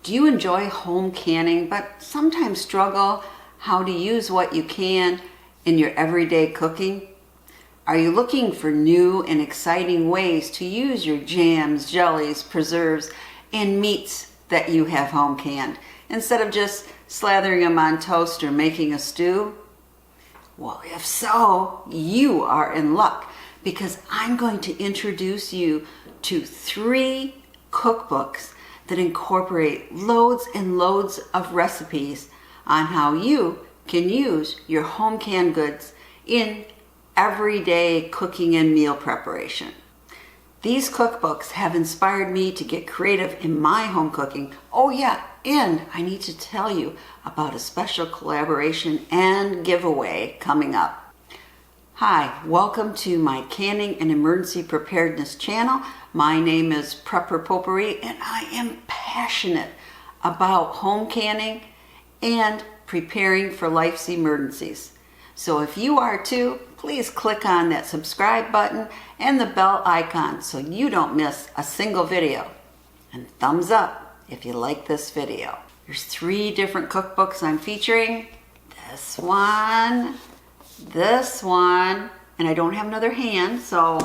Do you enjoy home canning but sometimes struggle how to use what you can in your everyday cooking? Are you looking for new and exciting ways to use your jams, jellies, preserves, and meats that you have home canned instead of just slathering them on toast or making a stew? Well, if so, you are in luck because I'm going to introduce you to 3 cookbooks that incorporate loads and loads of recipes on how you can use your home canned goods in everyday cooking and meal preparation. These cookbooks have inspired me to get creative in my home cooking. Oh yeah, and I need to tell you about a special collaboration and giveaway coming up. Hi, welcome to my Canning and Emergency Preparedness channel. My name is Potpourri and I am passionate about home canning and preparing for life's emergencies. So if you are too, please click on that subscribe button and the bell icon so you don't miss a single video. And thumbs up if you like this video. There's 3 different cookbooks I'm featuring. This one, and I don't have another hand, so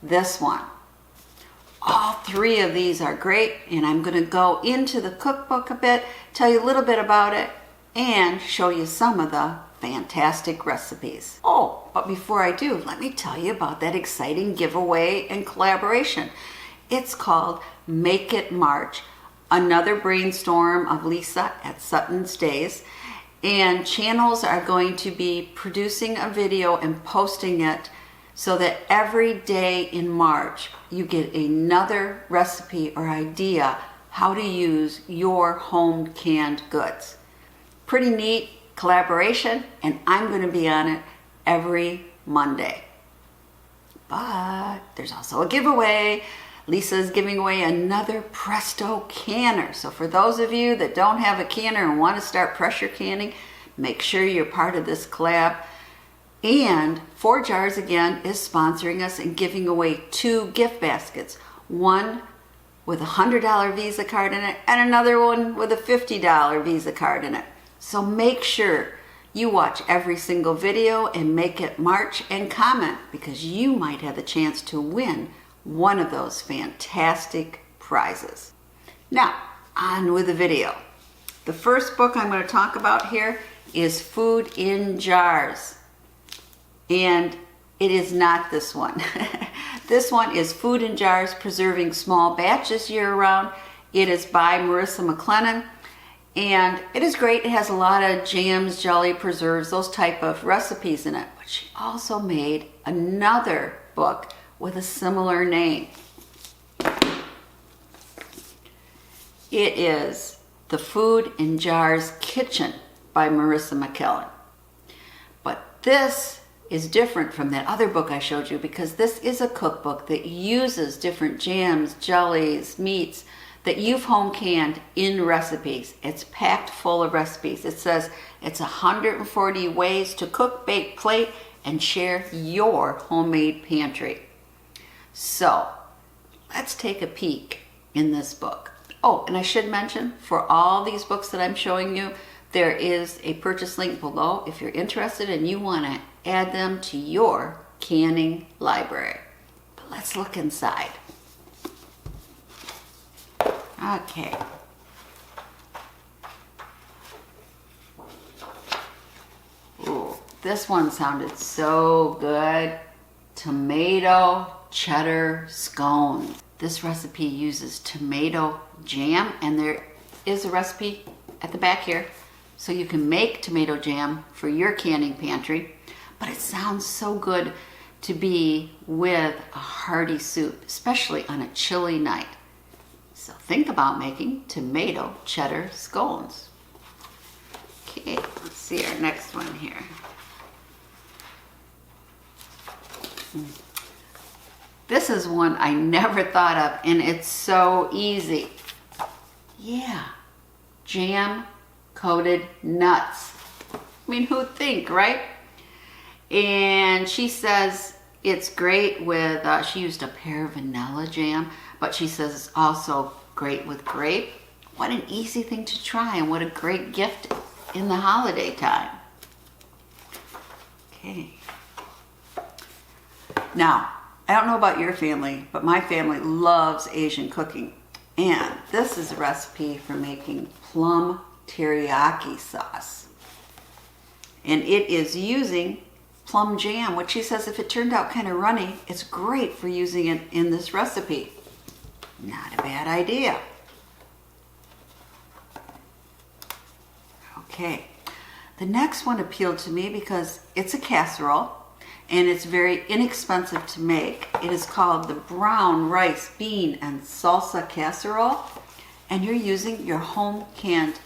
this one. All 3 of these are great, and I'm going to go into the cookbook a bit, tell you a little bit about it, and show you some of the fantastic recipes. Oh, but before I do, let me tell you about that exciting giveaway and collaboration. It's called Make It March, another brainstorm of Lisa at Sutton Stays. And channels are going to be producing a video and posting it so that every day in March you get another recipe or idea how to use your home canned goods. Pretty neat collaboration, and I'm going to be on it every Monday. But there's also a giveaway. Lisa's giving away another Presto canner. So for those of you that don't have a canner and want to start pressure canning, make sure you're part of this collab. And 4 Jars again is sponsoring us and giving away 2 gift baskets. One with a $100 Visa card in it and another one with a $50 Visa card in it. So make sure you watch every single video and make it March and comment because you might have the chance to win one of those fantastic prizes. Now, on with the video. The first book I'm going to talk about here is Food in Jars. And it is not this one. This one is Food in Jars, Preserving Small Batches Year-Round. It is by Marissa McLennan. And it is great. It has a lot of jams, jelly, preserves, those type of recipes in it. But she also made another book with a similar name. It is The Food in Jars Kitchen by Marissa McLennan. But this is different from that other book I showed you because this is a cookbook that uses different jams, jellies, meats that you've home canned in recipes. It's packed full of recipes. It says it's 140 ways to cook, bake, plate, and share your homemade pantry. So let's take a peek in this book. Oh, and I should mention for all these books that I'm showing you, there is a purchase link below if you're interested and you want to add them to your canning library. But let's look inside. Okay. Ooh, this one sounded so good. Tomato cheddar scones. This recipe uses tomato jam, and there is a recipe at the back here so you can make tomato jam for your canning pantry. But it sounds so good to be with a hearty soup, especially on a chilly night. So think about making tomato cheddar scones. Okay, let's see our next one here. This is one I never thought of, and it's so easy. Yeah, jam coated nuts. I mean, who'd think, right? And she says it's great with, she used a pear vanilla jam, but she says it's also great with grape. What an easy thing to try, and what a great gift in the holiday time. Okay. Now, I don't know about your family, but my family loves Asian cooking. And this is a recipe for making plum teriyaki sauce. And it is using plum jam, which she says if it turned out kind of runny, it's great for using it in this recipe. Not a bad idea. Okay, the next one appealed to me because it's a casserole and it's very inexpensive to make. It is called the brown rice, bean, and salsa casserole. And you're using your home canned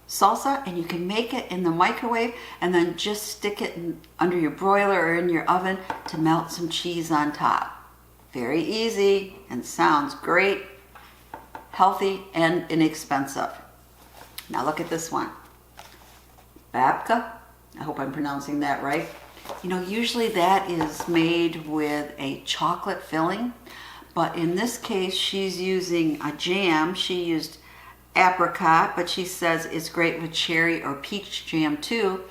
salsa, and you can make it in the microwave and then just stick it under your broiler or in your oven to melt some cheese on top. Very easy and sounds great, healthy, and inexpensive. Now look at this one. Babka, I hope I'm pronouncing that right. You know, usually that is made with a chocolate filling, but in this case she's using a jam. She used apricot, but she says it's great with cherry or peach jam too.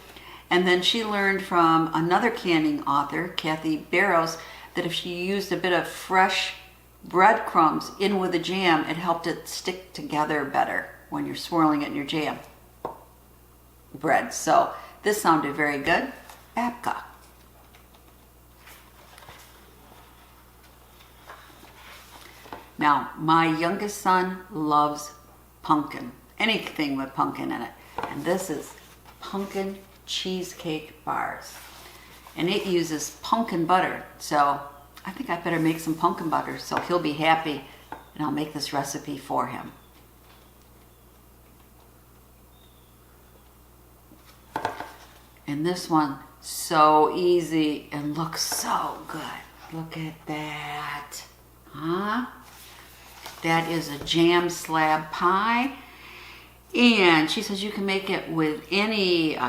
And then she learned from another canning author, Kathy Barrows, that if she used a bit of fresh breadcrumbs in with the jam, it helped it stick together better when you're swirling it in your jam bread. So this sounded very good. Babka. Now, my youngest son loves pumpkin, anything with pumpkin in it. And this is pumpkin cheesecake bars. And it uses pumpkin butter. So I think I better make some pumpkin butter so he'll be happy, and I'll make this recipe for him. And this one, so easy and looks so good. Look at that. Huh? That is a jam slab pie. And she says you can make it with any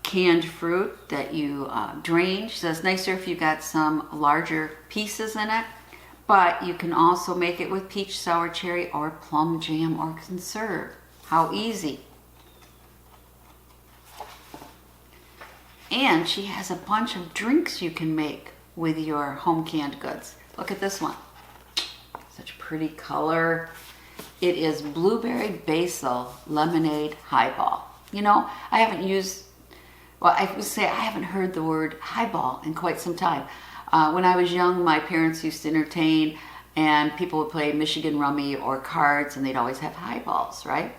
canned fruit that you drain. She says nicer if you got some larger pieces in it. But you can also make it with peach, sour cherry, or plum jam or conserve. How easy. And she has a bunch of drinks you can make with your home canned goods. Look at this one. Such pretty color. It is blueberry basil lemonade highball. You know, I haven't heard the word highball in quite some time. When I was young, my parents used to entertain, and people would play Michigan rummy or cards, and they'd always have highballs, right?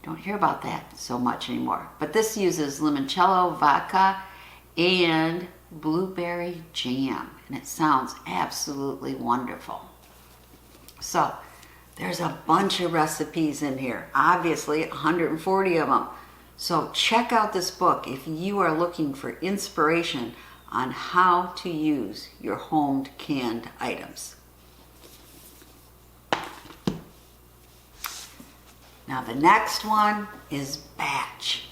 Don't hear about that so much anymore. But this uses limoncello, vodka, and blueberry jam, and it sounds absolutely wonderful. So there's a bunch of recipes in here, obviously 140 of them. So check out this book if you are looking for inspiration on how to use your home canned items. Now the next one is Batch.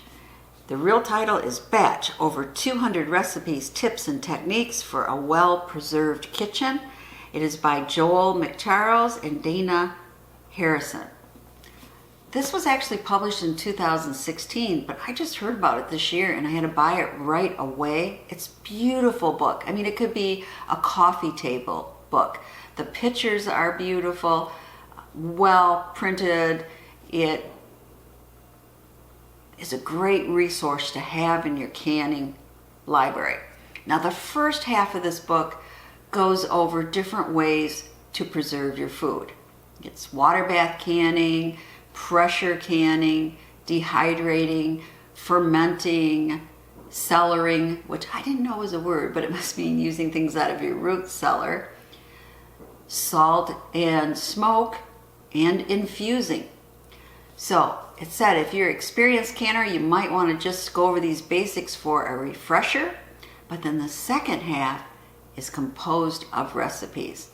The real title is Batch, over 200 recipes, tips, and techniques for a well-preserved kitchen. It is by Joel McCharles and Dana Harrison. This was actually published in 2016, but I just heard about it this year and I had to buy it right away. It's a beautiful book. I mean, it could be a coffee table book. The pictures are beautiful, well printed. It is a great resource to have in your canning library. Now, the first half of this book goes over different ways to preserve your food. It's water bath canning, pressure canning, dehydrating, fermenting, cellaring, which I didn't know was a word, but it must mean using things out of your root cellar, salt and smoke, and infusing. So it said if you're an experienced canner, you might want to just go over these basics for a refresher, but then the second half is composed of recipes.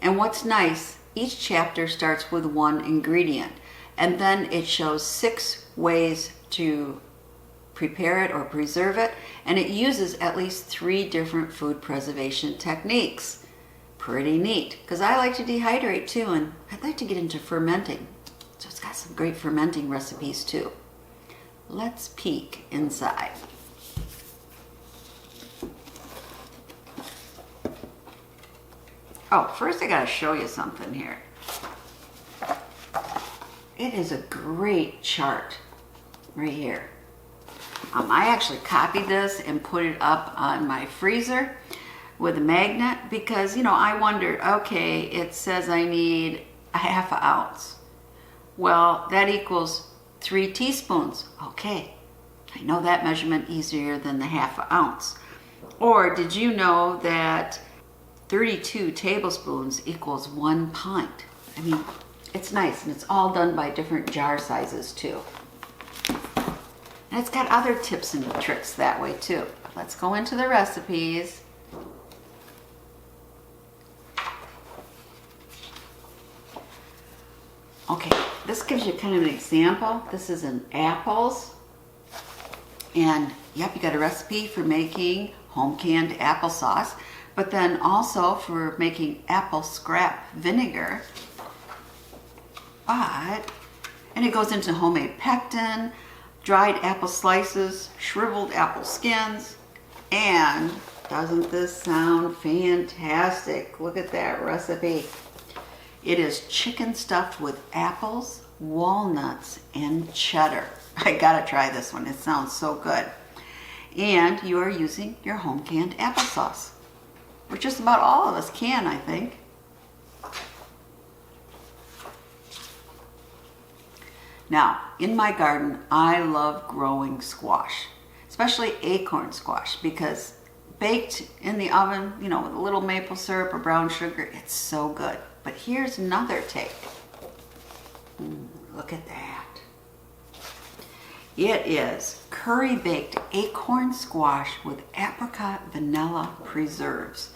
And what's nice, each chapter starts with one ingredient, and then it shows 6 ways to prepare it or preserve it, and it uses at least 3 different food preservation techniques. Pretty neat, because I like to dehydrate too, and I'd like to get into fermenting. So it's got some great fermenting recipes too. Let's peek inside. Oh, first I gotta show you something here. It is a great chart right here. I actually copied this and put it up on my freezer with a magnet because, you know, I wondered, okay, it says I need a ½ ounce. Well, that equals 3 teaspoons. Okay, I know that measurement easier than the ½ ounce. Or did you know that 32 tablespoons equals 1 pint? I mean, it's nice, and it's all done by different jar sizes too. And it's got other tips and tricks that way too. Let's go into the recipes. Okay, this gives you kind of an example. This is in apples. And yep, you got a recipe for making home canned applesauce, but then also for making apple scrap vinegar. And it goes into homemade pectin, dried apple slices, shriveled apple skins, and doesn't this sound fantastic? Look at that recipe. It is chicken stuffed with apples, walnuts, and cheddar. I gotta try this one. It sounds so good. And you are using your home canned applesauce, which just about all of us can, I think. Now, in my garden, I love growing squash, especially acorn squash, because baked in the oven, you know, with a little maple syrup or brown sugar, it's so good. But here's another take. Look at that. It is curry baked acorn squash with apricot vanilla preserves.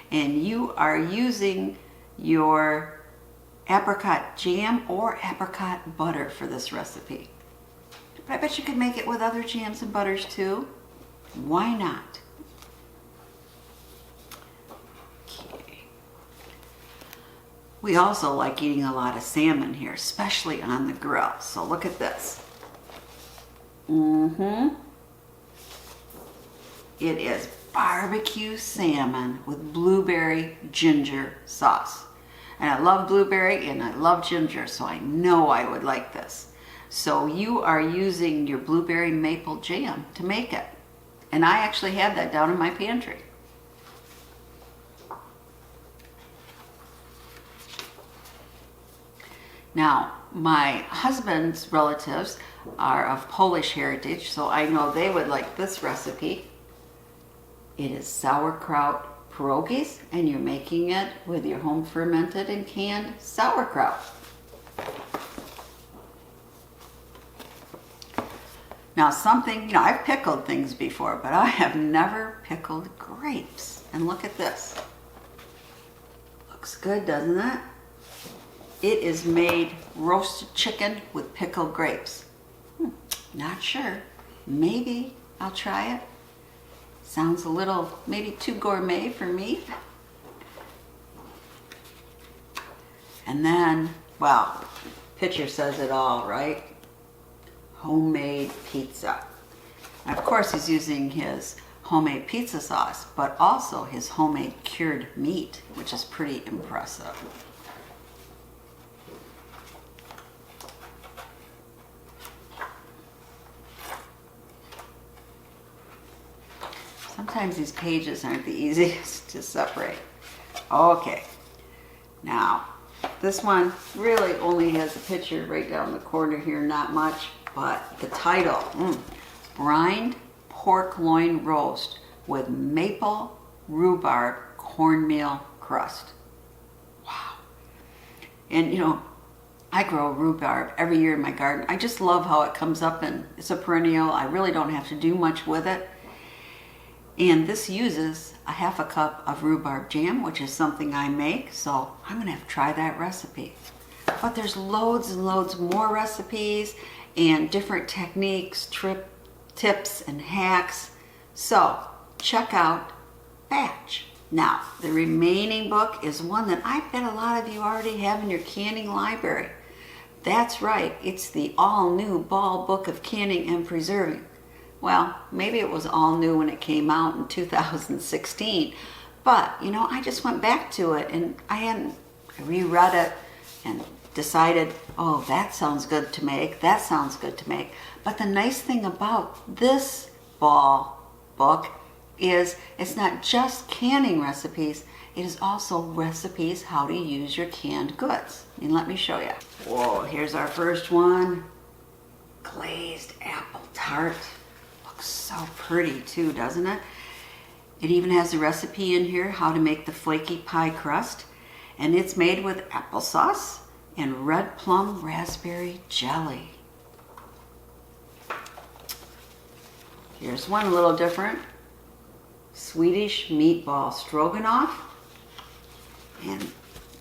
And you are using your apricot jam or apricot butter for this recipe. But I bet you could make it with other jams and butters too. Why not? Okay. We also like eating a lot of salmon here, especially on the grill. So look at this. It is barbecue salmon with blueberry ginger sauce. And I love blueberry and I love ginger, so I know I would like this. So you are using your blueberry maple jam to make it. And I actually had that down in my pantry. Now, my husband's relatives are of Polish heritage, so I know they would like this recipe. It is sauerkraut pierogies, and you're making it with your home fermented and canned sauerkraut. Now something, you know, I've pickled things before, but I have never pickled grapes. And look at this. Looks good, doesn't it? It is made roasted chicken with pickled grapes. Not sure. Maybe I'll try it. Sounds a little, maybe too gourmet for me. And then, well, picture says it all, right? Homemade pizza. And of course, he's using his homemade pizza sauce, but also his homemade cured meat, which is pretty impressive. Sometimes these pages aren't the easiest to separate. Okay, now this one really only has a picture right down the corner here, not much, but the title, Brined Pork Loin Roast with Maple Rhubarb Cornmeal Crust. Wow. And you know, I grow rhubarb every year in my garden. I just love how it comes up, and it's a perennial. I really don't have to do much with it. And this uses a ½ cup of rhubarb jam, which is something I make, so I'm gonna have to try that recipe. But there's loads and loads more recipes and different techniques, tips and hacks. So check out Batch Now, the remaining book is one that I bet a lot of you already have in your canning library. That's right, it's the all-new Ball Book of Canning and Preserving. Well, maybe it was all new when it came out in 2016, but you know, I just went back to it and I reread it and decided, oh, that sounds good to make, that sounds good to make. But the nice thing about this Ball book is it's not just canning recipes, it is also recipes how to use your canned goods. And let me show you. Whoa, here's our first one. Glazed apple tart. Looks so pretty too, doesn't it? It even has a recipe in here how to make the flaky pie crust. And it's made with applesauce and red plum raspberry jelly. Here's one a little different. Swedish meatball stroganoff. And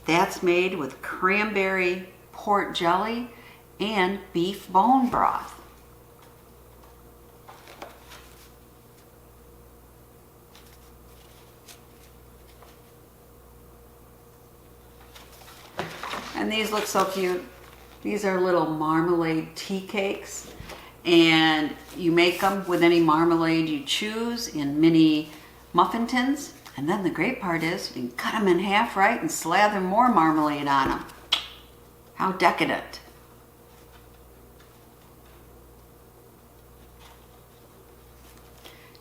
that's made with cranberry port jelly and beef bone broth. And these look so cute. These are little marmalade tea cakes. And you make them with any marmalade you choose in mini muffin tins. And then the great part is you can cut them in half, right, and slather more marmalade on them. How decadent.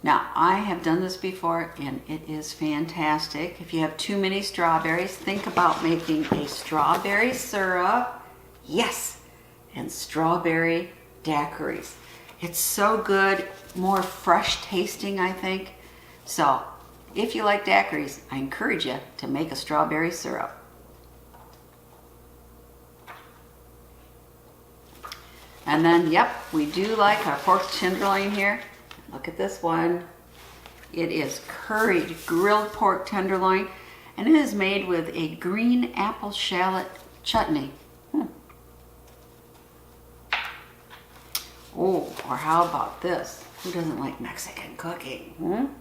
Now, I have done this before and it is fantastic. If you have too many strawberries, think about making a strawberry syrup. Yes, and strawberry daiquiris. It's so good, more fresh tasting, I think. So, if you like daiquiris, I encourage you to make a strawberry syrup. And then, yep, we do like our pork tenderloin here. Look at this one. It is curried grilled pork tenderloin, and it is made with a green apple shallot chutney. Oh, or how about this? Who doesn't like Mexican cooking?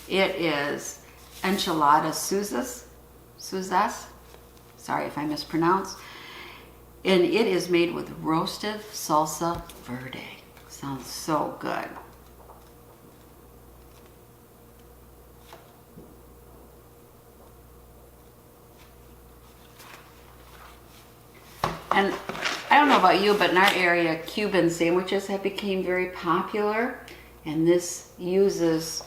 It is enchiladas Suzas. Sorry if I mispronounce. And it is made with roasted salsa verde. Sounds so good. And I don't know about you, but in our area, Cuban sandwiches have become very popular. And this uses,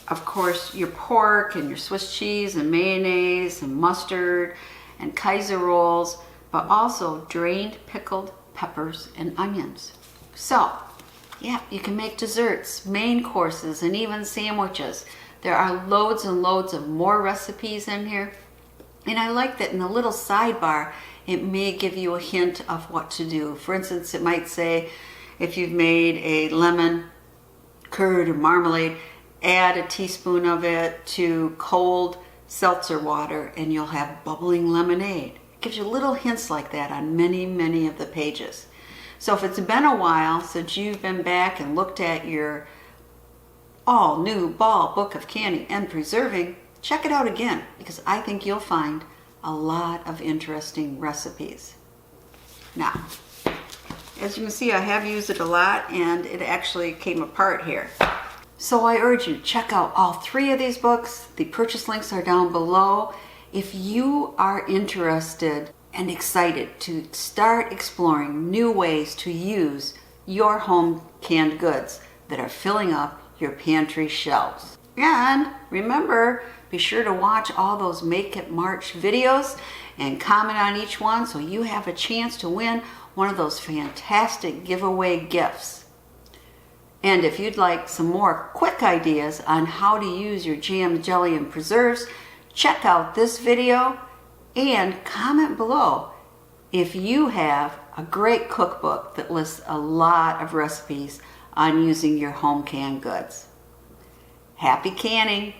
of course, your pork and your Swiss cheese and mayonnaise and mustard and Kaiser rolls, but also drained pickled peppers and onions. So, yeah, you can make desserts, main courses, and even sandwiches. There are loads and loads of more recipes in here. And I like that in the little sidebar, it may give you a hint of what to do. For instance, it might say, if you've made a lemon curd or marmalade, add a teaspoon of it to cold seltzer water and you'll have bubbling lemonade. It gives you little hints like that on many, many of the pages. So if it's been a while since you've been back and looked at your all new Ball Book of Canning and Preserving, check it out again, because I think you'll find a lot of interesting recipes. Now, as you can see, I have used it a lot and it actually came apart here. So I urge you, check out all 3 of these books. The purchase links are down below. If you are interested and excited to start exploring new ways to use your home canned goods that are filling up your pantry shelves. And remember, be sure to watch all those Make It March videos and comment on each one so you have a chance to win one of those fantastic giveaway gifts. And if you'd like some more quick ideas on how to use your jam, jelly, and preserves, check out this video and comment below if you have a great cookbook that lists a lot of recipes on using your home canned goods. Happy canning!